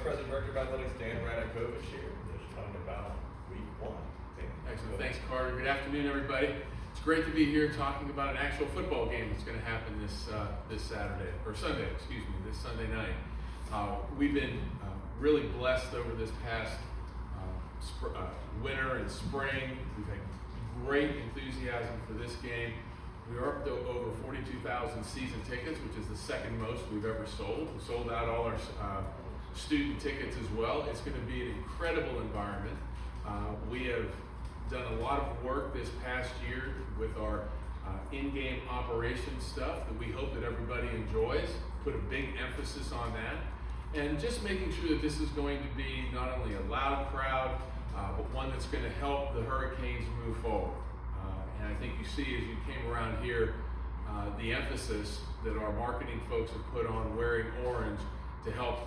President Director of Athletics, Dan Radakovich here, just talking about week 1. Excellent. Thanks, Carter. Good afternoon, everybody. It's great to be here talking about an actual football game that's going to happen this Saturday, or Sunday, excuse me, this Sunday night. We've been really blessed over this past winter and spring. We've had great enthusiasm for this game. We are up to over 42,000 season tickets, which is the second most we've ever sold. We sold out all our student tickets as well. It's going to be an incredible environment. We have done a lot of work this past year with our in-game operations stuff that we hope that everybody enjoys. Put a big emphasis on that. And just making sure that this is going to be not only a loud crowd, but one that's going to help the Hurricanes move forward. And I think you see as you came around here, the emphasis that our marketing folks have put on wearing orange to help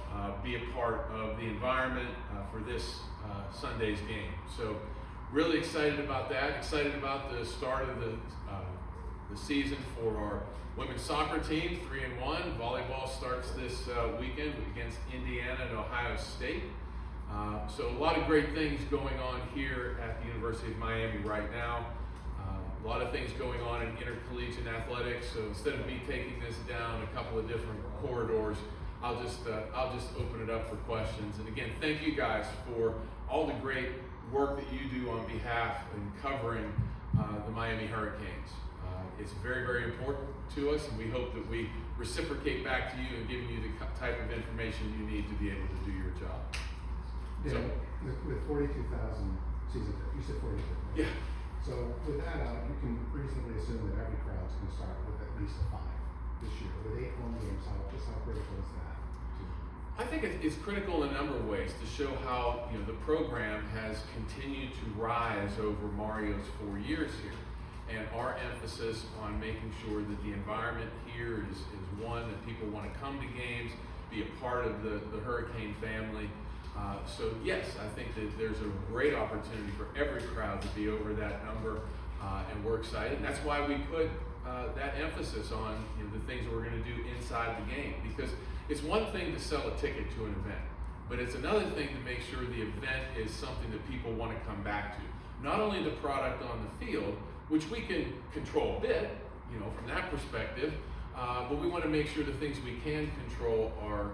be a part of the environment for this Sunday's game. So really excited about that, excited about the start of the season for our women's soccer team, 3-1. Volleyball starts this weekend against Indiana and Ohio State. So a lot of great things going on here at the University of Miami right now. A lot of things going on in intercollegiate athletics. So instead of me taking this down a couple of different corridors, I'll just open it up for questions. And again, thank you guys for all the great work that you do on behalf and covering the Miami Hurricanes. It's very, very important to us, and we hope that we reciprocate back to you and giving you the type of information you need to be able to do your job. Yeah, so, with 42,000 season, you said 42. Right? Yeah. So with that out, you can reasonably assume that every crowd's going to start with at least a 5 this year. With 8 home games, how critical is that? I think it's critical in a number of ways to show how the program has continued to rise over Mario's 4 years here, and our emphasis on making sure that the environment here is one that people want to come to games, be a part of the Hurricane family. So yes, I think that there's a great opportunity for every crowd to be over that number, and we're excited. And that's why we put that emphasis on the things that we're going to do inside the game, because it's one thing to sell a ticket to an event, but it's another thing to make sure the event is something that people want to come back to. Not only the product on the field, which we can control a bit, from that perspective, but we want to make sure the things we can control are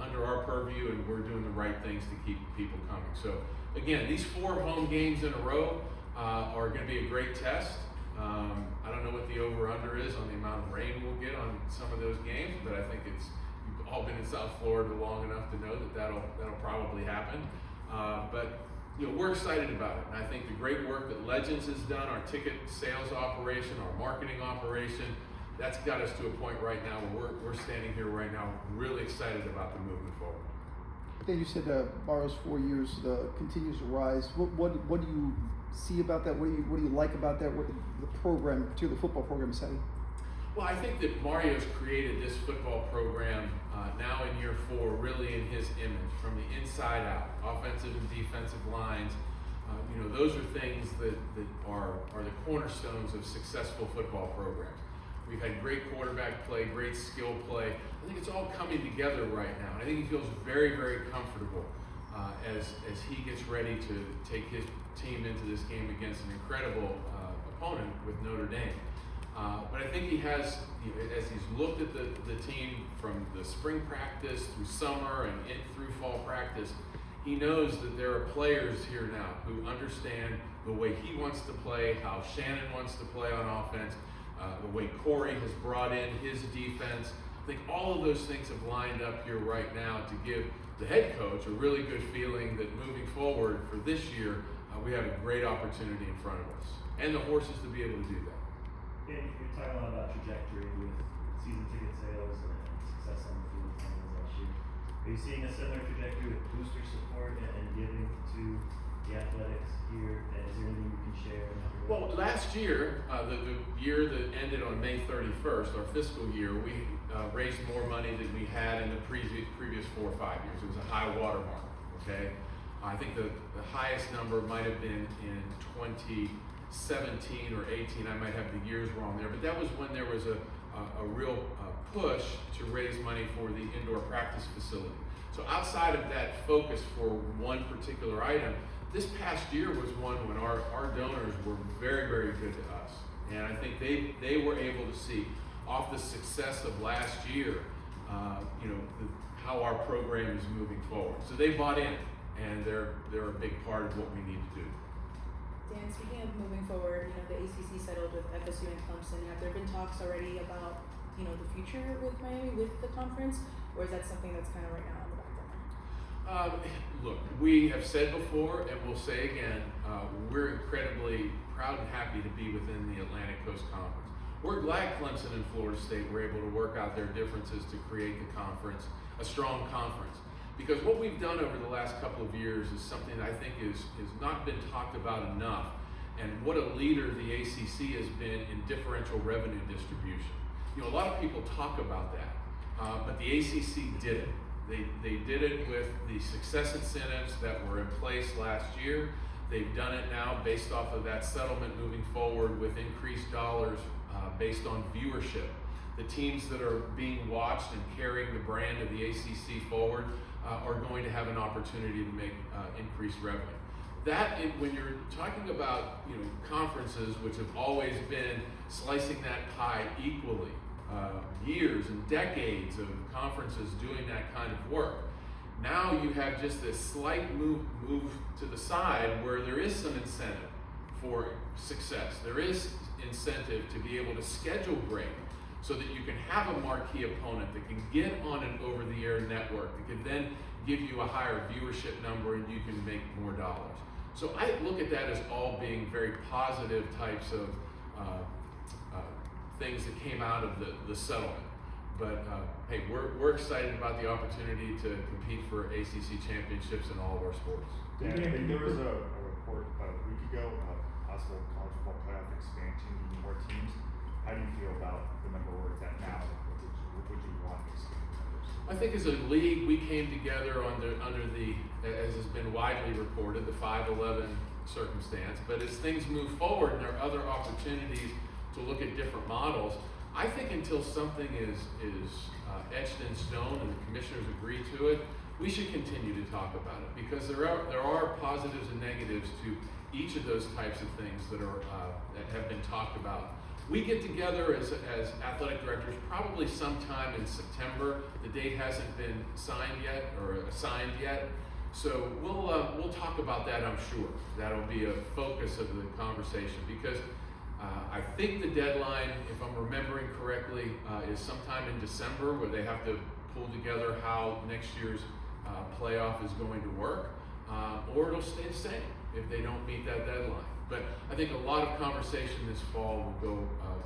under our purview, and we're doing the right things to keep people coming. So again, these 4 home games in a row are going to be a great test. I don't know what the over-under is on the amount of rain we'll get on some of those games, but I think you've all been in South Florida long enough to know that'll probably happen. But we're excited about it, and I think the great work that Legends has done, our ticket sales operation, our marketing operation, that's got us to a point right now where we're standing here right now really excited about the movement forward. Dan, you said Mario's 4 years continues to rise. What do you see about that? What do you like about that? What the program, particularly the football program, is heading? Well, I think that Mario's created this football program now in year 4 really in his image, from the inside out, offensive and defensive lines. Those are things that are the cornerstones of successful football programs. We've had great quarterback play, great skill play. I think it's all coming together right now. And I think he feels very, very comfortable as he gets ready to take his team into this game against an incredible opponent with Notre Dame. But I think he has, as he's looked at the team from the spring practice through summer and through fall practice, he knows that there are players here now who understand the way he wants to play, how Shannon wants to play on offense, the way Corey has brought in his defense. I think all of those things have lined up here right now to give the head coach a really good feeling that moving forward for this year, we have a great opportunity in front of us, and the horses to be able to do that. Yeah, you're talking a lot about trajectory with season ticket sales and success on the field last year. Are you seeing a similar trajectory with booster support and giving to the athletics here? Is there anything you can share? Well, last year, the year that ended on May 31st, our fiscal year, we raised more money than we had in the previous 4 or 5 years. It was a high watermark, okay? I think the highest number might have been in 2017 or 18. I might have the years wrong there, but that was when there was a real push to raise money for the indoor practice facility. So outside of that focus for one particular item, this past year was one when our donors were very, very good to us. And I think they were able to see off the success of last year, how our program is moving forward. So they bought in, and they're a big part of what we need to do. Dan, speaking of moving forward, the ACC settled with FSU and Clemson. Have there been talks already about, the future with Miami, with the conference, or is that something that's kind of right now on the back burner? Look, we have said before, and we'll say again, we're incredibly proud and happy to be within the Atlantic Coast Conference. We're glad Clemson and Florida State were able to work out their differences to create the conference, a strong conference. Because what we've done over the last couple of years is something that I think is not been talked about enough, and what a leader the ACC has been in differential revenue distribution. A lot of people talk about that, but the ACC did it. They did it with the success incentives that were in place last year. They've done it now based off of that settlement moving forward with increased dollars based on viewership. The teams that are being watched and carrying the brand of the ACC forward are going to have an opportunity to make increased revenue. When you're talking about conferences, which have always been slicing that pie equally, years and decades of conferences doing that kind of work. Now you have just this slight move to the side where there is some incentive for success. There is incentive to be able to schedule great so that you can have a marquee opponent that can get on an over-the-air network that can then give you a higher viewership number and you can make more dollars. So I look at that as all being very positive types of things that came out of the settlement. But hey, we're excited about the opportunity to compete for ACC championships in all of our sports. Dan, I think there was a report about a week ago about possible college football playoff expansion, even more teams. How do you feel about the number we're at now? What would you want to expand numbers? I think as a league, we came together under the, as has been widely reported, the 5-11 circumstance. But as things move forward and there are other opportunities to look at different models, I think until something is etched in stone and the commissioners agree to it, we should continue to talk about it, because there are positives and negatives to each of those types of things that have been talked about. We get together as athletic directors probably sometime in September. The date hasn't been signed yet or assigned yet, so we'll talk about that. I'm sure that'll be a focus of the conversation, because I think the deadline, if I'm remembering correctly, is sometime in December, where they have to pull together how next year's playoff is going to work, or it'll stay the same if they don't meet that deadline. But I think a lot of conversation this fall will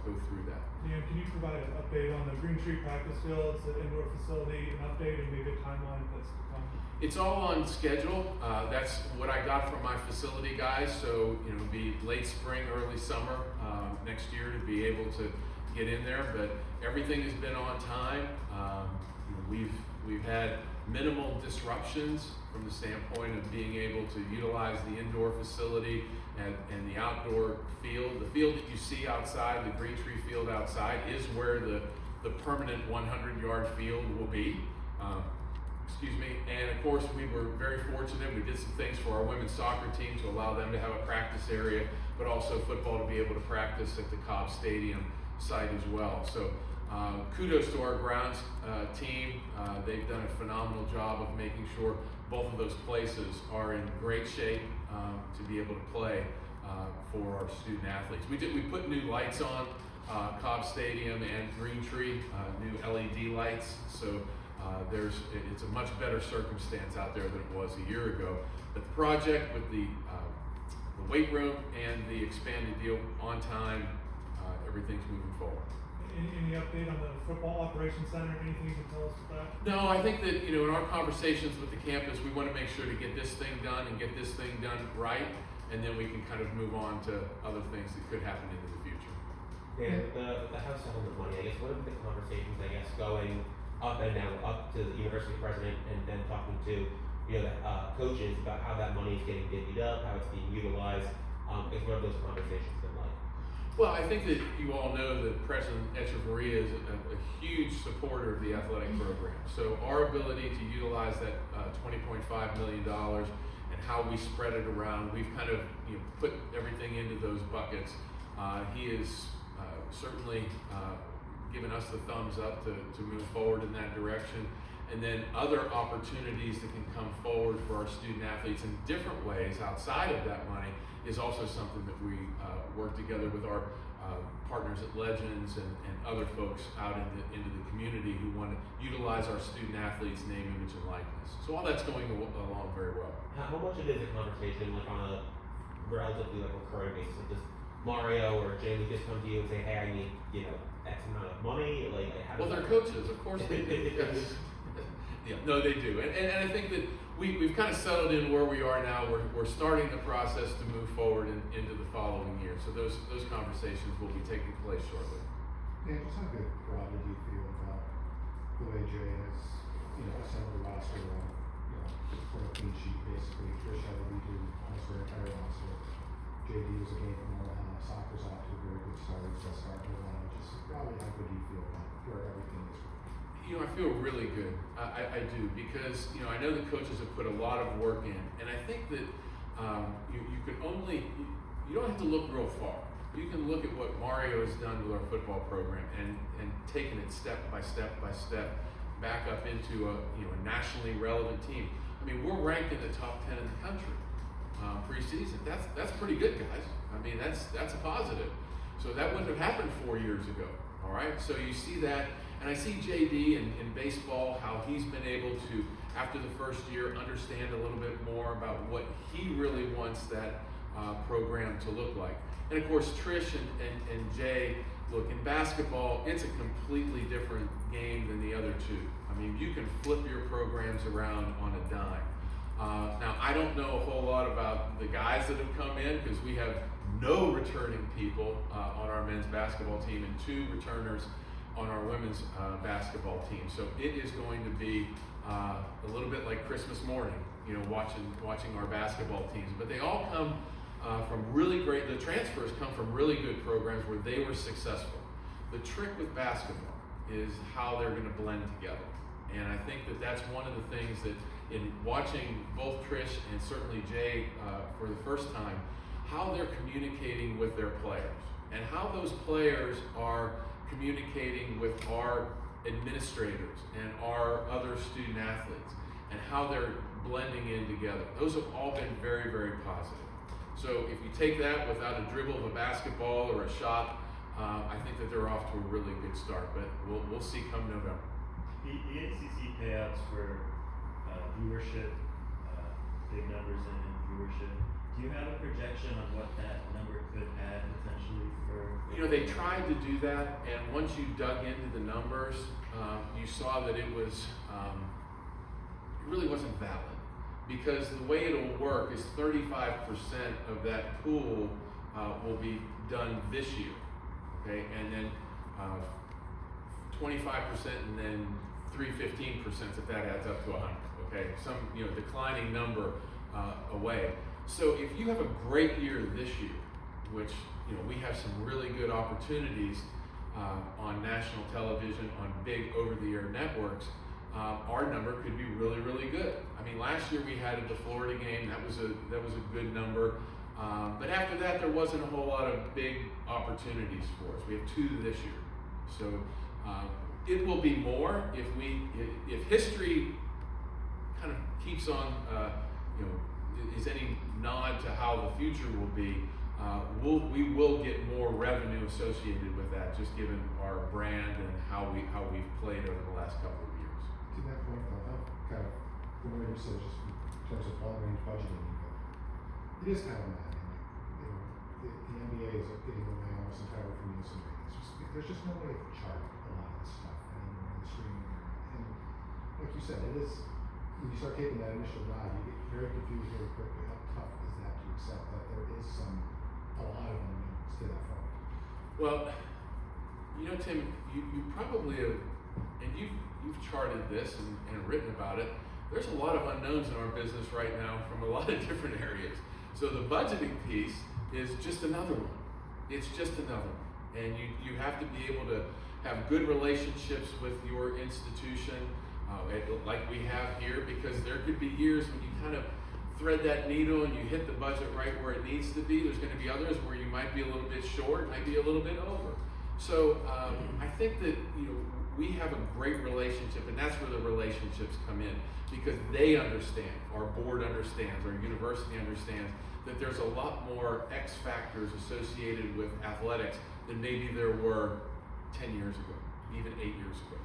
go through that. Dan, can you provide an update on the Green Tree practice fields, the indoor facility, an update and maybe a timeline that's to come? It's all on schedule. That's what I got from my facility guys. So it'll be late spring, early summer next year to be able to get in there. But everything has been on time. We've had minimal disruptions from the standpoint of being able to utilize the indoor facility and the outdoor field. The field that you see outside, the Green Tree field outside, is where the permanent 100-yard field will be. And of course, we were very fortunate. We did some things for our women's soccer team to allow them to have a practice area, but also football to be able to practice at the Cobb Stadium site as well. So kudos to our grounds team. They've done a phenomenal job of making sure both of those places are in great shape to be able to play for our student athletes. We put new lights on Cobb Stadium and Green Tree, new LED lights. So it's a much better circumstance out there than it was a year ago. But the project with the weight room and the expanded deal on time, everything's moving forward. Any update on the football operations center? Anything you can tell us about that? No, I think that in our conversations with the campus, we want to make sure to get this thing done and get this thing done right, and then we can kind of move on to other things that could happen into the future. And the House settlement money, I guess, what are the conversations, going up and down, up to the university president and then talking to the coaches about how that money is getting divvied up, how it's being utilized? What have those conversations been like? Well, I think that you all know that President Echeverria is a huge supporter of the athletic program. So our ability to utilize that $20.5 million and how we spread it around, we've kind of put everything into those buckets. He is certainly given us the thumbs up to move forward in that direction. And then other opportunities that can come forward for our student athletes in different ways outside of that money is also something that we work together with our partners at Legends and other folks out into the community who want to utilize our student athletes' name, image, and likeness. So all that's going along very well. How much of it is a conversation, like on a relatively like recurring basis? Like, does Mario or Jamie just come to you and say, "Hey, I need X amount of money"? Like how Well, does they're that work? coaches, of course they do. Yes. Yeah, no, they do, and I think that we've kind of settled in where we are now. We're starting the process to move forward into the following year. So those conversations will be taking place shortly. Yeah, just how good, Rob, do you feel about the way Jay has, assembled the roster on, for a clean sheet, basically. Trish had a redo on her entire roster. JD was a game from Omaha. Soccer's off to a very good start. He's got started with one. Just probably how good do you feel about where everything is? I feel really good. I do, because I know the coaches have put a lot of work in, and I think that you can only you don't have to look real far. You can look at what Mario has done with our football program and taken it step by step by step back up into a nationally relevant team. I mean, we're ranked in the top 10 in the country preseason. That's pretty good, guys. I mean, that's a positive. So that wouldn't have happened 4 years ago. All right. So you see that. And I see JD in baseball, how he's been able to, after the first year, understand a little bit more about what he really wants that program to look like. And of course, Trish and Jay, look, in basketball, it's a completely different game than the other two. I mean, you can flip your programs around on a dime. Now, I don't know a whole lot about the guys that have come in, because we have no returning people on our men's basketball team and 2 returners on our women's basketball team. So it is going to be a little bit like Christmas morning, watching our basketball teams. But they all come from really great, the transfers come from really good programs where they were successful. The trick with basketball is how they're going to blend together. And I think that that's one of the things that in watching both Trish and certainly Jay for the first time, how they're communicating with their players and how those players are communicating with our administrators and our other student athletes and how they're blending in together. Those have all been very, very positive. So if you take that without a dribble of a basketball or a shot, I think that they're off to a really good start, but we'll see come November. The ACC payouts for viewership, big numbers in viewership. Do you have a projection on what that number could add potentially for? They tried to do that, and once you dug into the numbers, you saw that it really wasn't valid, because the way it'll work is 35% of that pool will be done this year, okay, and then 25%, and then 15%, if that adds up to 100, okay, some declining number away. So if you have a great year this year, which we have some really good opportunities on national television, on big over-the-air networks, our number could be really, really good. I mean, last year we had the Florida game. That was a good number. But after that, there wasn't a whole lot of big opportunities for us. We have 2 this year. So it will be more if history kind of keeps on, is any nod to how the future will be. We will get more revenue associated with that, just given our brand and how we've played over the last couple of years. To that point, though, how kind of the way you said, just in terms of long range budgeting, it is kind of mad. The NBA is getting away almost entirely from Nielsen ratings. There's just no way to chart a lot of this stuff anymore in the streaming era. And like you said, it is, when you start taking that initial dive, you get very confused very quickly. How tough is that to accept that there is a lot of unknowns to that point? Well, Tim, you probably have, and you've charted this and written about it. There's a lot of unknowns in our business right now from a lot of different areas. So the budgeting piece is just another one. It's just another one. And you have to be able to have good relationships with your institution, like we have here, because there could be years when you kind of thread that needle and you hit the budget right where it needs to be. There's going to be others where you might be a little bit short, might be a little bit over. So I think that we have a great relationship, and that's where the relationships come in, because they understand, our board understands, our university understands that there's a lot more X factors associated with athletics than maybe there were 10 years ago, even 8 years ago.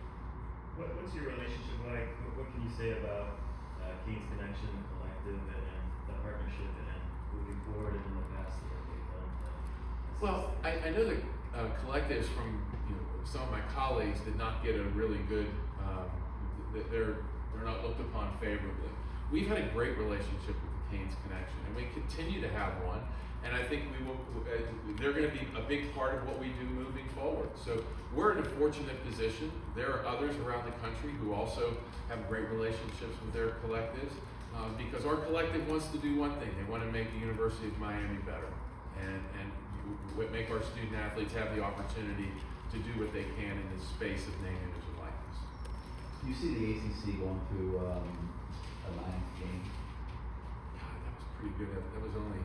What's your relationship like? What can you say about Canes Connection Collective and the partnership and moving forward and in the past that they've done? Well, I know that collectives from some of my colleagues did not get a really good. They're not looked upon favorably. We've had a great relationship with the Canes Connection, and we continue to have one. And I think we will. They're going to be a big part of what we do moving forward. So we're in a fortunate position. There are others around the country who also have great relationships with their collectives, because our collective wants to do one thing: they want to make the University of Miami better, and make our student athletes have the opportunity to do what they can in the space of name, image, and likeness. You see the ACC going to a ninth game. God, that was pretty good. That was only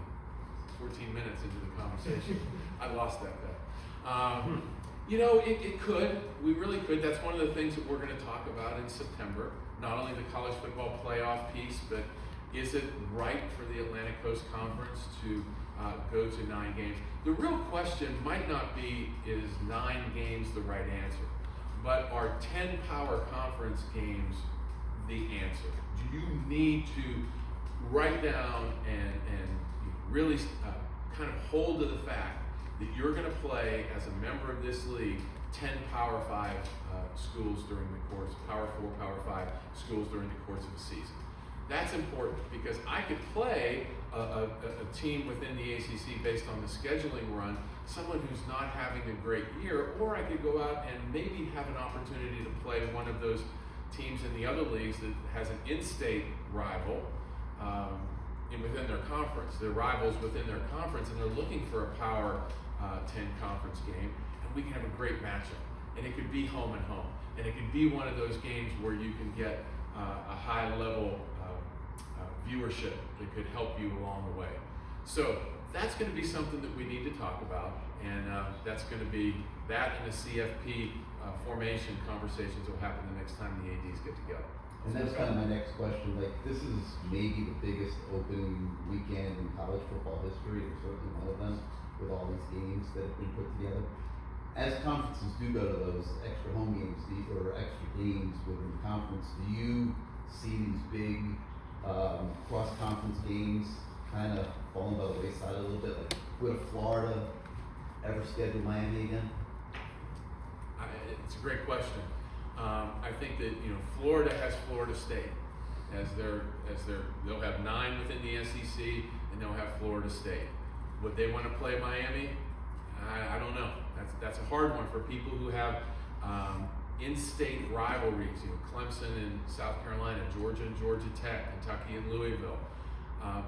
14 minutes into the conversation. I lost that bet. It could. We really could. That's one of the things that we're going to talk about in September. Not only the college football playoff piece, but is it right for the Atlantic Coast Conference to go to 9 games? The real question might not be, is 9 games the right answer? But are 10 power conference games the answer? Do you need to write down and really kind of hold to the fact that you're going to play as a member of this league 10 Power 5 schools during the course, Power 4, Power 5 schools during the course of a season? That's important, because I could play a team within the ACC based on the scheduling run, someone who's not having a great year, or I could go out and maybe have an opportunity to play one of those teams in the other leagues that has an in-state rival within their conference. They're rivals within their conference, and they're looking for a Power 10 conference game, and we can have a great matchup. And it could be home and home, and it could be one of those games where you can get a high level viewership that could help you along the way. So that's going to be something that we need to talk about, and that's going to be that, and the CFP formation conversations will happen the next time the ADs get together. And that's kind of my next question. Like, this is maybe the biggest opening weekend in college football history, or certainly one of them, with all these games that have been put together. As conferences do go to those extra home games, or extra games within the conference, do you see these big cross-conference games kind of falling by the wayside a little bit? Like, would Florida ever schedule Miami again? It's a great question. I think that Florida has Florida State as they'll have 9 within the SEC, and they'll have Florida State. Would they want to play Miami? I don't know. That's a hard one for people who have in-state rivalries. Clemson and South Carolina, Georgia and Georgia Tech, Kentucky and Louisville.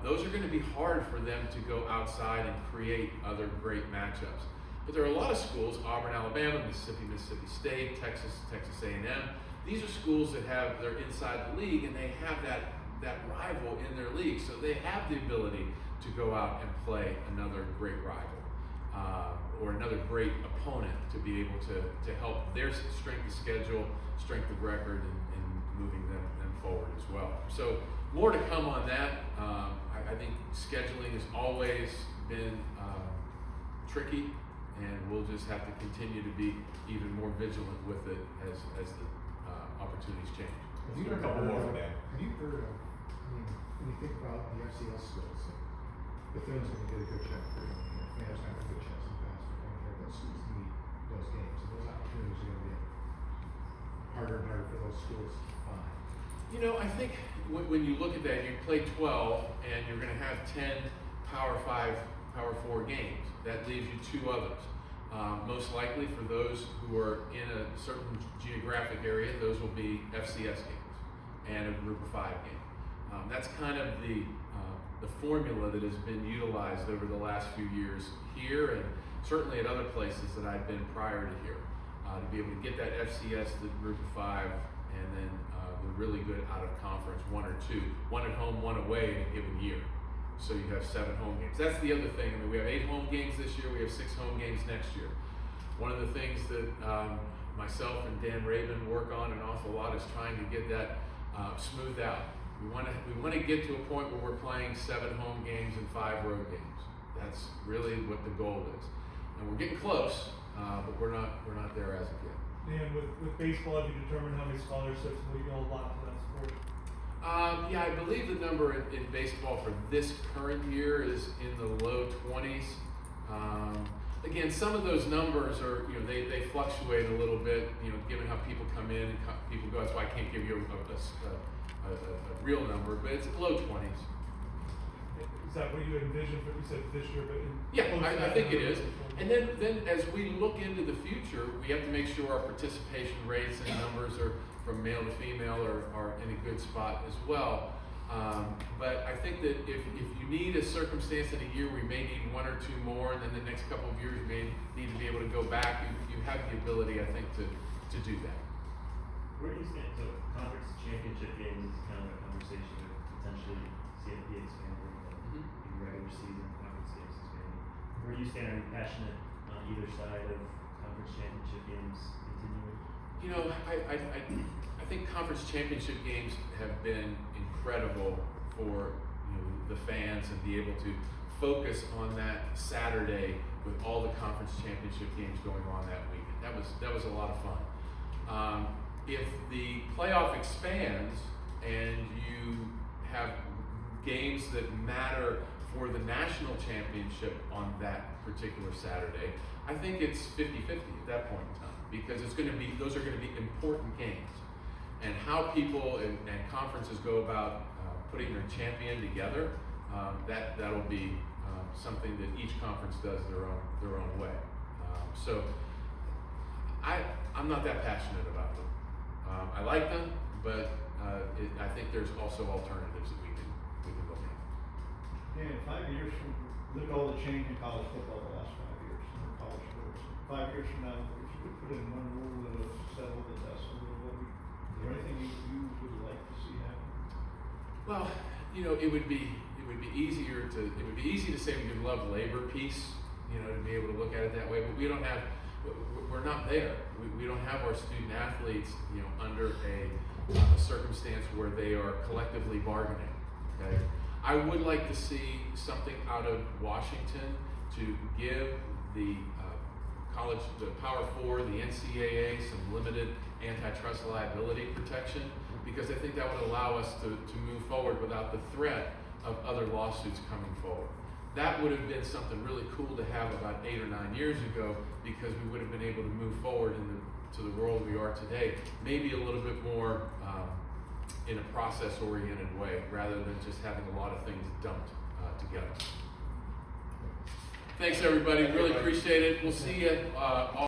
Those are going to be hard for them to go outside and create other great matchups. But there are a lot of schools: Auburn, Alabama, Mississippi State, Texas A&M. These are schools that they're inside the league, and they have that rival in their league, so they have the ability to go out and play another great rival or another great opponent, to be able to help their strength of schedule, strength of record, and moving them forward as well. So more to come on that. I think scheduling has always been tricky, and we'll just have to continue to be even more vigilant with it as the opportunities change. Have you A couple more for that. Have you heard of, when you think about the FCS schools, the Bethune-Cookman's going to get a good check for Fan's had a good chance in the past for coming here. Those schools need those games, and those opportunities are going to be harder and harder for those schools to find. I think when you look at that, you play 12, and you're going to have 10 Power 5, Power 4 games. That leaves you 2 others. Most likely for those who are in a certain geographic area, those will be FCS games and a Group of 5 game. That's kind of the formula that has been utilized over the last few years here, certainly at other places that I've been prior to here, to be able to get that FCS, the group of 5, and then the really good out of conference 1 or 2, 1 at home, 1 away in a given year. So you have 7 home games. That's the other thing. I mean, we have 8 home games this year. We have 6 home games next year. One of the things that myself and Dan Rabin work on an awful lot is trying to get that smoothed out. We want to get to a point where we're playing 7 home games and 5 road games. That's really what the goal is, and we're getting close, but we're not there as of yet. And with baseball, have you determined how many scholarships will you allot to that sport? Yeah, I believe the number in baseball for this current year is in the low 20s. Again, some of those numbers are, they fluctuate a little bit, given how people come in and people go. That's why I can't give you a real number, but it's low 20s. Is that what you envision for, you said this year, but in Yeah, I think it is. And then as we look into the future, we have to make sure our participation rates and numbers are from male to female are in a good spot as well. But I think that if you need a circumstance in a year where you may need 1 or 2 more, and then the next couple of years you may need to be able to go back, you have the ability, I think, to do that. Where do you stand? So conference championship games is kind of a conversation with potentially CFP expanding, maybe regular season conference games expanding. Where do you stand? Are you passionate on either side of conference championship games continuing? I think conference championship games have been incredible for the fans and be able to focus on that Saturday with all the conference championship games going on that weekend. That was a lot of fun. If the playoff expands and you have games that matter for the national championship on that particular Saturday, I think it's 50-50 at that point in time, because those are going to be important games. And how people and conferences go about putting their champion together, that'll be something that each conference does their own way. So I'm not that passionate about them. I like them, but I think there's also alternatives that we can look at. Yeah, 5 years from, look at all the change in college football the last 5 years, or college sports. 5 years from now, if you could put in one rule that would settle the dust a little bit, is there anything you would like to see happen? Well, it would be easy to say we love labor peace, to be able to look at it that way, but we're not there. We don't have our student athletes, under a circumstance where they are collectively bargaining. Okay, I would like to see something out of Washington to give the college, the Power 4, the NCAA, some limited antitrust liability protection, because I think that would allow us to move forward without the threat of other lawsuits coming forward. That would have been something really cool to have about 8 or 9 years ago, because we would have been able to move forward to the world we are today, maybe a little bit more in a process-oriented way, rather than just having a lot of things dumped together. Thanks, everybody. Really appreciate it. We'll see you all.